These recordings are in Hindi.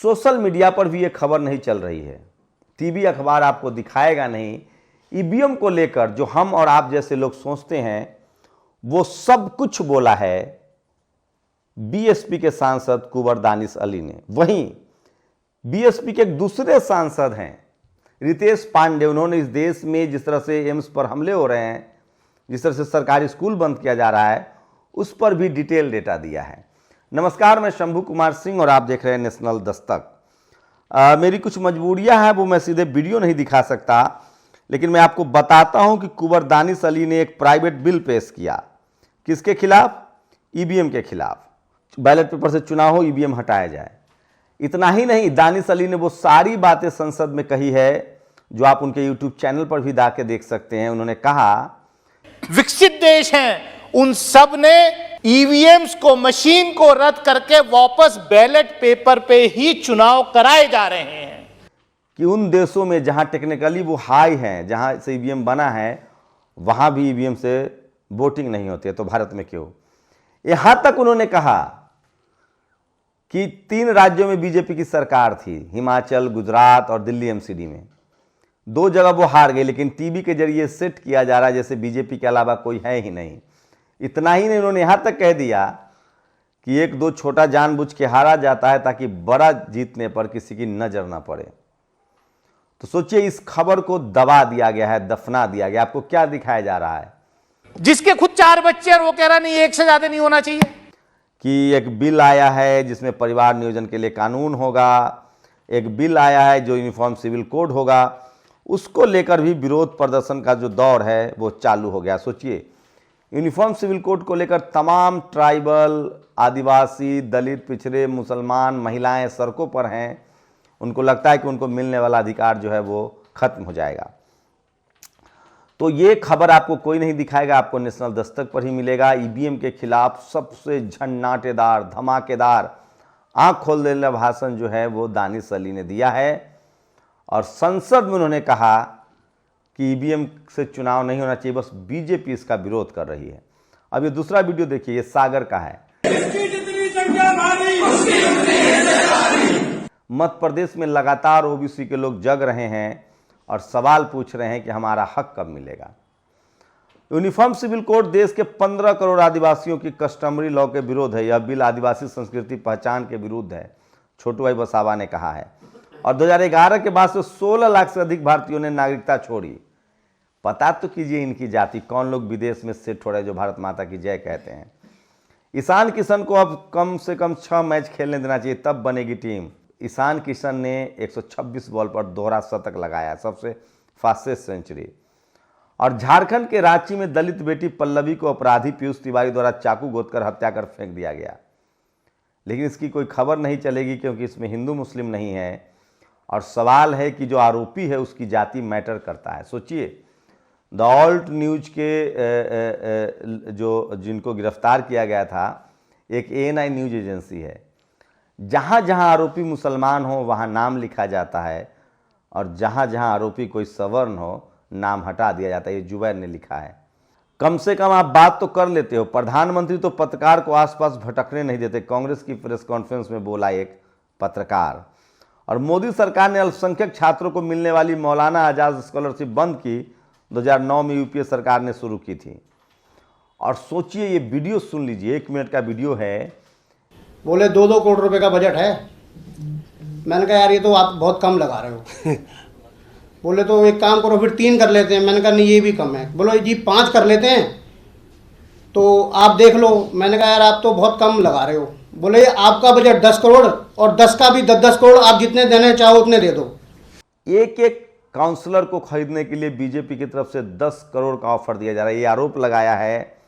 सोशल मीडिया पर भी ये खबर नहीं चल रही है, टीवी अखबार आपको दिखाएगा नहीं। ईवीएम को लेकर जो हम और आप जैसे लोग सोचते हैं वो सब कुछ बोला है बीएसपी के सांसद कुंवर दानिश अली ने। वहीं बीएसपी के एक दूसरे सांसद हैं रितेश पांडे, उन्होंने इस देश में जिस तरह से एम्स पर हमले हो रहे हैं, जिस तरह से सरकारी स्कूल बंद किया जा रहा है, उस पर भी डिटेल डेटा दिया है। नमस्कार, मैं शंभू कुमार सिंह और आप देख रहे हैं नेशनल दस्तक। मेरी कुछ मजबूरियां हैं, वो मैं सीधे वीडियो नहीं दिखा सकता, लेकिन मैं आपको बताता हूं कि कुंवर दानिश अली ने एक प्राइवेट बिल पेश किया। किसके खिलाफ? ईवीएम के खिलाफ। बैलेट पेपर से चुनाव हो, ईवीएम हटाया जाए। इतना ही नहीं, दानिश अली ने वो सारी बातें संसद में कही है जो आप उनके यूट्यूब चैनल पर भी जाके देख सकते हैं। उन्होंने कहा, विकसित देश हैं उन सब ने ईवीएम्स को, मशीन को रद्द करके वापस बैलेट पेपर पे ही चुनाव कराए जा रहे हैं। कि उन देशों में जहां टेक्निकली वो हाई हैं, जहां से ईवीएम बना है, वहां भी ईवीएम से वोटिंग नहीं होती है, तो भारत में क्यों? यहां तक उन्होंने कहा कि 3 राज्यों में बीजेपी की सरकार थी, हिमाचल, गुजरात और दिल्ली एमसीडी में। 2 जगह वो हार गई, लेकिन टीवी के जरिए सेट किया जा रहा है जैसे बीजेपी के अलावा कोई है ही नहीं। इतना ही नहीं, उन्होंने यहां तक कह दिया कि 1-2 छोटा जानबूझ के हारा जाता है ताकि बड़ा जीतने पर किसी की नजर ना पड़े। तो सोचिए, इस खबर को दबा दिया गया है, दफना दिया गया। आपको क्या दिखाया जा रहा है? जिसके खुद 4 बच्चे और वो कह रहा नहीं, 1 से ज्यादा नहीं होना चाहिए। कि एक बिल आया है जिसमें परिवार नियोजन के लिए कानून होगा, एक बिल आया है जो यूनिफॉर्म सिविल कोड होगा, उसको लेकर भी विरोध प्रदर्शन का जो दौर है वो चालू हो गया। सोचिए, यूनिफॉर्म सिविल कोड को लेकर तमाम ट्राइबल, आदिवासी, दलित, पिछड़े, मुसलमान, महिलाएं सड़कों पर हैं। उनको लगता है कि उनको मिलने वाला अधिकार जो है वो खत्म हो जाएगा। तो ये खबर आपको कोई नहीं दिखाएगा, आपको नेशनल दस्तक पर ही मिलेगा। ईवीएम के खिलाफ सबसे झन्नाटेदार, धमाकेदार, आंख खोल देने वाला भाषण जो है वो दानिश अली ने दिया है। और संसद में उन्होंने कहा कि ईवीएम से चुनाव नहीं होना चाहिए, बस बीजेपी इसका विरोध कर रही है। अब ये दूसरा वीडियो देखिए, ये सागर का है। मध्य प्रदेश में लगातार ओबीसी के लोग जग रहे हैं और सवाल पूछ रहे हैं कि हमारा हक कब मिलेगा। यूनिफॉर्म सिविल कोड देश के 15 करोड़ आदिवासियों की कस्टमरी लॉ के विरोध है। यह बिल आदिवासी संस्कृति पहचान के विरुद्ध है, छोटू भाई बसावा ने कहा है। और 2011 के बाद से 16 लाख से अधिक भारतीयों ने नागरिकता छोड़ी। पता तो कीजिए इनकी जाति, कौन लोग विदेश में सेट हो रहे जो भारत माता की जय कहते हैं। ईशान किशन को अब कम से कम 6 मैच खेलने देना चाहिए, तब बनेगी टीम। ईशान किशन ने 126 बॉल पर दोहरा शतक लगाया, सबसे फास्टेस्ट सेंचुरी। और झारखंड के रांची में दलित बेटी पल्लवी को अपराधी पीयूष तिवारी द्वारा चाकू गोदकर हत्या कर फेंक दिया गया। लेकिन इसकी कोई खबर नहीं चलेगी क्योंकि इसमें हिंदू मुस्लिम नहीं है। और सवाल है कि जो आरोपी है उसकी जाति मैटर करता है। सोचिए, द ऑल्ट न्यूज के जो जिनको गिरफ्तार किया गया था, एक ANI न्यूज एजेंसी है। जहाँ जहाँ आरोपी मुसलमान हो वहाँ नाम लिखा जाता है, और जहाँ जहाँ आरोपी कोई सवर्ण हो नाम हटा दिया जाता है। ये जुबैर ने लिखा है। कम से कम आप बात तो कर लेते हो। प्रधानमंत्री तो पत्रकार को आसपास भटकने नहीं देते, कांग्रेस की प्रेस कॉन्फ्रेंस में बोला एक पत्रकार। और मोदी सरकार ने अल्पसंख्यक छात्रों को मिलने वाली मौलाना आजाद स्कॉलरशिप बंद की, 2009 में यूपीए सरकार ने शुरू की थी। और सोचिए, ये वीडियो सुन लीजिए, 1 मिनट का वीडियो है। बोले 2-2 करोड़ रुपए का बजट है। मैंने कहा यार ये तो आप बहुत कम लगा रहे हो। बोले तो एक काम करो, फिर 3 कर लेते हैं। मैंने कहा नहीं, ये भी कम है। बोलो जी 5 कर लेते हैं तो आप देख लो। मैंने कहा यार आप तो बहुत कम लगा रहे हो। बोले आपका बजट 10 करोड़ और 10 का भी 10-10 करोड़, आप जितने देने चाहो उतने दे दो। एक काउंसलर को खरीदने के लिए बीजेपी की तरफ से 10 करोड़ का ऑफर दिया जा रहा है। ये आरोप लगाया है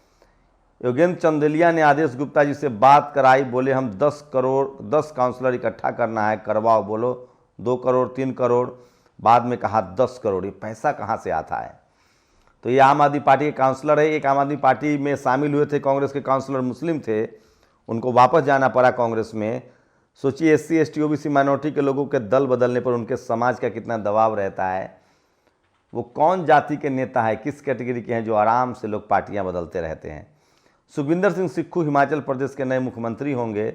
योगेंद्र चंदेलिया ने। आदेश गुप्ता जी से बात कराई, बोले हम 10 करोड़ 10 काउंसलर इकट्ठा करना है, करवाओ। बोलो 2 करोड़ 3 करोड़, बाद में कहा 10 करोड़। ये पैसा कहाँ से आता है? तो ये आम आदमी पार्टी के काउंसलर है। एक आम आदमी पार्टी में शामिल हुए थे कांग्रेस के काउंसलर, मुस्लिम थे, उनको वापस जाना पड़ा कांग्रेस में। सोचिए, SC ST OBC माइनॉरिटी के लोगों के दल बदलने पर उनके समाज का कितना दबाव रहता है। वो कौन जाति के नेता है, किस कैटेगरी के हैं जो आराम से लोग पार्टियां बदलते रहते हैं। सुखविंदर सिंह सुक्खू हिमाचल प्रदेश के नए मुख्यमंत्री होंगे।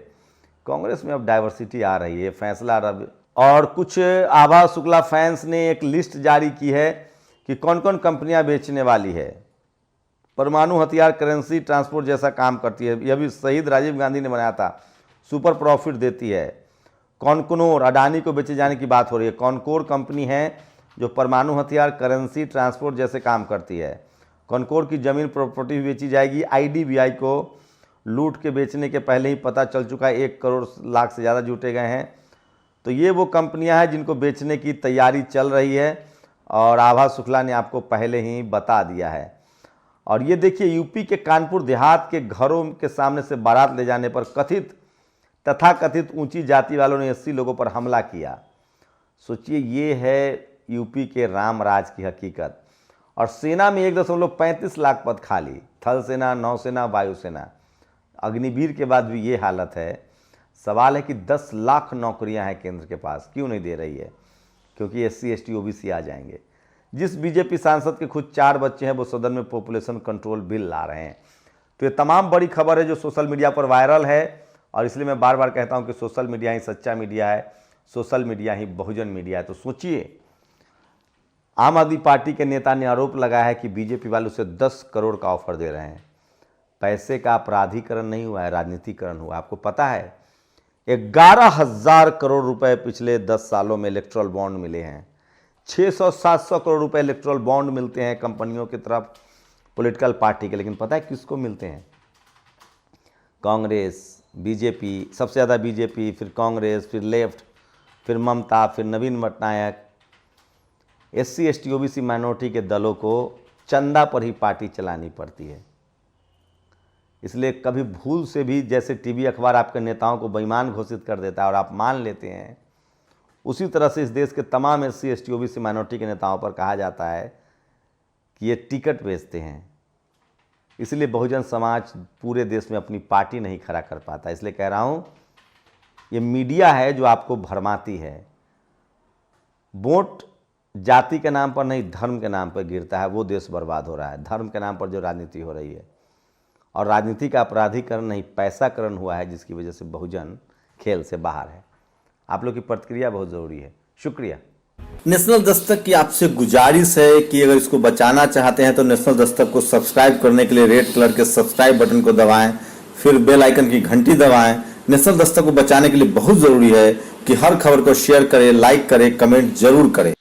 कांग्रेस में अब डाइवर्सिटी आ रही है, फैसला रब। और कुछ आभा शुक्ला फैंस ने एक लिस्ट जारी की है कि कौन कौन कंपनियां बेचने वाली है। परमाणु हथियार, करेंसी ट्रांसपोर्ट जैसा काम करती है, यह भी शहीद राजीव गांधी ने बनाया था, सुपर प्रॉफिट देती है। कॉनकोर, अडानी को बेचे जाने की बात हो रही है। कॉनकोर कंपनी है जो परमाणु हथियार, करेंसी, ट्रांसपोर्ट जैसे काम करती है। कॉनकोर की जमीन प्रॉपर्टी बेची जाएगी। IDBI को लूट के बेचने के पहले ही पता चल चुका है, 1 करोड़ लाख से ज़्यादा जुटे गए हैं। तो ये वो कंपनियां हैं जिनको बेचने की तैयारी चल रही है और आभा शुक्ला ने आपको पहले ही बता दिया है। और ये देखिए, यूपी के कानपुर देहात के घरों के सामने से बारात ले जाने पर तथाकथित ऊंची जाति वालों ने 80 लोगों पर हमला किया। सोचिए, ये है यूपी के रामराज की हकीकत। और सेना में 1.35 लाख पद खाली, थल सेना, नौसेना, वायुसेना। अग्निवीर के बाद भी ये हालत है। सवाल है कि 10 लाख नौकरियां हैं केंद्र के पास, क्यों नहीं दे रही है? क्योंकि SC ST OBC आ जाएंगे। जिस बीजेपी सांसद के खुद 4 बच्चे हैं वो सदन में पॉपुलेशन कंट्रोल बिल ला रहे हैं। तो ये तमाम बड़ी खबर है जो सोशल मीडिया पर वायरल है। और इसलिए मैं बार बार कहता हूं कि सोशल मीडिया ही सच्चा मीडिया है, सोशल मीडिया ही बहुजन मीडिया है। तो सोचिए, आम आदमी पार्टी के नेता ने आरोप लगाया है कि बीजेपी वाले उसे 10 करोड़ का ऑफर दे रहे हैं। पैसे का अपराधीकरण नहीं हुआ है, राजनीतिकरण हुआ। आपको पता है 11,000 करोड़ रुपए पिछले 10 सालों में इलेक्ट्रल बॉन्ड मिले हैं। 600-700 करोड़ रुपए इलेक्ट्रल बॉन्ड मिलते हैं कंपनियों की तरफ, पॉलिटिकल पार्टी के। लेकिन पता है किसको मिलते हैं? कांग्रेस, बीजेपी, सबसे ज़्यादा बीजेपी, फिर कांग्रेस, फिर लेफ्ट, फिर ममता, फिर Naveen Patnaik. SC ST OBC minority के दलों को चंदा पर ही पार्टी चलानी पड़ती है। इसलिए कभी भूल से भी जैसे टीवी अखबार आपके नेताओं को बेईमान घोषित कर देता है और आप मान लेते हैं, उसी तरह से इस देश के तमाम SC ST OBC माइनॉरिटी के नेताओं पर कहा जाता है कि ये टिकट बेचते हैं। इसलिए बहुजन समाज पूरे देश में अपनी पार्टी नहीं खड़ा कर पाता। इसलिए कह रहा हूँ, ये मीडिया है जो आपको भरमाती है। वोट जाति के नाम पर नहीं, धर्म के नाम पर गिरता है, वो देश बर्बाद हो रहा है। धर्म के नाम पर जो राजनीति हो रही है, और राजनीति का अपराधीकरण नहीं, पैसाकरण हुआ है, जिसकी वजह से बहुजन खेल से बाहर है। आप लोग की प्रतिक्रिया बहुत ज़रूरी है। शुक्रिया। नेशनल दस्तक की आपसे गुजारिश है कि अगर इसको बचाना चाहते हैं तो नेशनल दस्तक को सब्सक्राइब करने के लिए रेड कलर के सब्सक्राइब बटन को दबाएं, फिर बेल आइकन की घंटी दबाएं। नेशनल दस्तक को बचाने के लिए बहुत ज़रूरी है कि हर खबर को शेयर करें, लाइक करें, कमेंट जरूर करें।